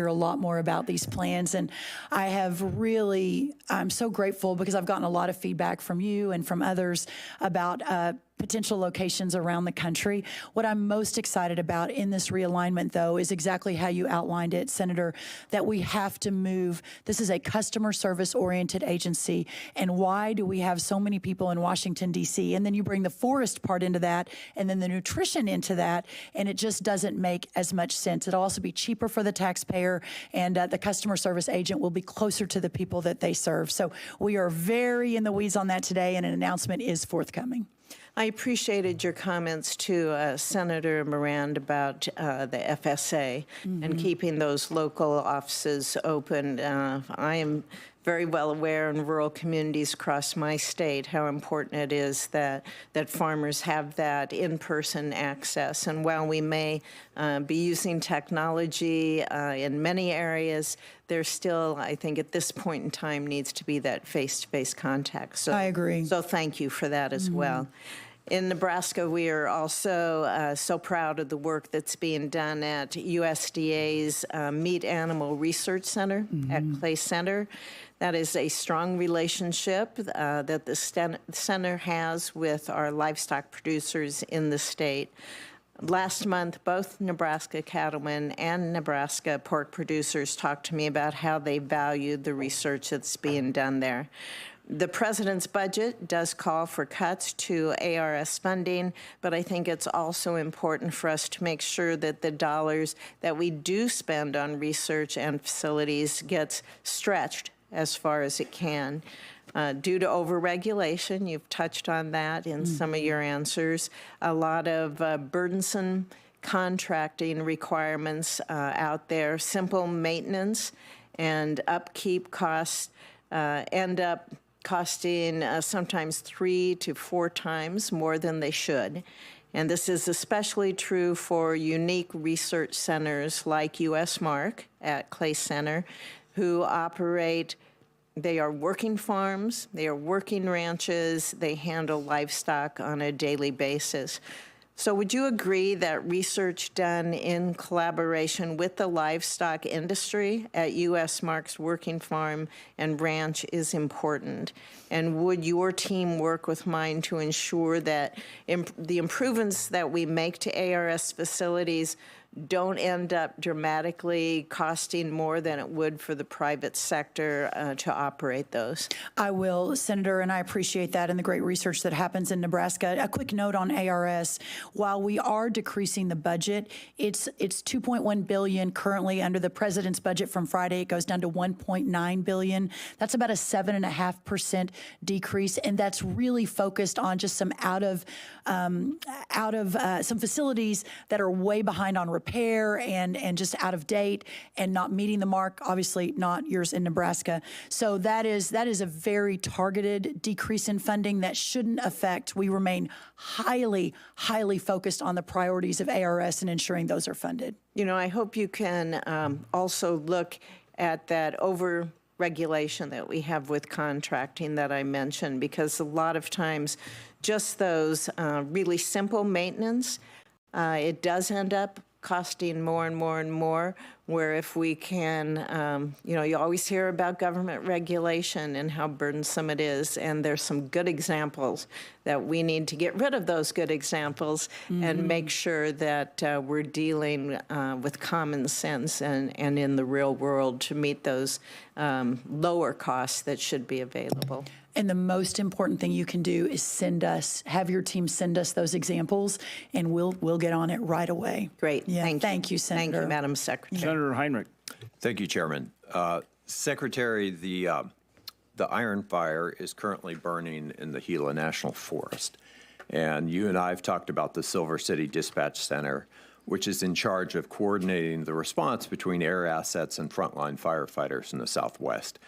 a lot more about these plans. And I'm so grateful because I've gotten a lot of feedback from you and from others about potential locations around the country. What I'm most excited about in this realignment, though, is exactly how you outlined it, Senator, that we have to move. This is a customer service-oriented agency, and why do we have so many people in Washington, D.C.? And then you bring the forest part into that, and then the nutrition into that, and it just doesn't make as much sense. It'll also be cheaper for the taxpayer, and the customer service agent will be closer to the people that they serve. So we are very in the weeds on that today, and an announcement is forthcoming. I appreciated your comments to Senator Moran about the FSA and keeping those local offices open. I am very well aware in rural communities across my state how important it is that farmers have that in-person access. And while we may be using technology in many areas, there still, I think, at this point in time, needs to be that face-to-face contact. So I agree. So thank you for that as well. In Nebraska, we are also so proud of the work that's being done at USDA's Meat Animal Research Center at Clay Center. That is a strong relationship that the center has with our livestock producers in the state. Last month, both Nebraska cattlemen and Nebraska pork producers talked to me about how they valued the research that's being done there. The president's budget does call for cuts to ARS funding, but I think it's also important for us to make sure that the dollars that we do spend on research and facilities gets stretched as far as it can. Due to overregulation, you've touched on that in some of your answers, a lot of burdensome contracting requirements out there, simple maintenance and upkeep costs end up costing sometimes 3 to 4 times more than they should. And this is especially true for unique research centers like USMark at Clay Center, who operate, they are working farms, they are working ranches, they handle livestock on a daily basis. So would you agree that research done in collaboration with the livestock industry at USMark's working farm and ranch is important? And would your team work with mine to ensure that the improvements that we make to ARS facilities don't end up dramatically costing more than it would for the private sector to operate those? I will, Senator, and I appreciate that and the great research that happens in Nebraska. A quick note on ARS. While we are decreasing the budget, it's $2.1 billion currently. Under the president's budget from Friday, it goes down to $1.9 billion. That's about a 7.5% decrease, and that's really focused on just some some facilities that are way behind on repair and just out of date and not meeting the mark, obviously not yours in Nebraska. So that is a very targeted decrease in funding that shouldn't affect. We remain highly focused on the priorities of ARS and ensuring those are funded. You know, I hope you can also look at that over-regulation that we have with contracting that I mentioned, because a lot of times just those really simple maintenance, it does end up costing more and more and more, where if we can, you know, you always hear about government regulation and how burdensome it is, and there's some good examples that we need to get rid of those good examples and make sure that we're dealing with common sense and in the real world to meet those lower costs that should be available. And the most important thing you can do is have your team send us those examples, and we'll get on it right away. Great. Yeah, thank you, Senator. Thank you, Madam Secretary. Senator Heinrich. Thank you, Chairman. Secretary, the iron fire is currently burning in the Gila National Forest. And you and I have talked about the Silver City Dispatch Center, which is in charge of coordinating the response between air assets and frontline firefighters in the Southwest.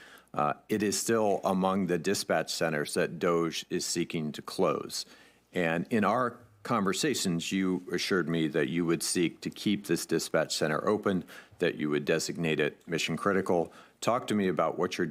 It is still among the dispatch centers that DOJ is seeking to close. And in our conversations, you assured me that you would seek to keep this dispatch center open, that you would designate it mission critical. Talk to me about what you're doing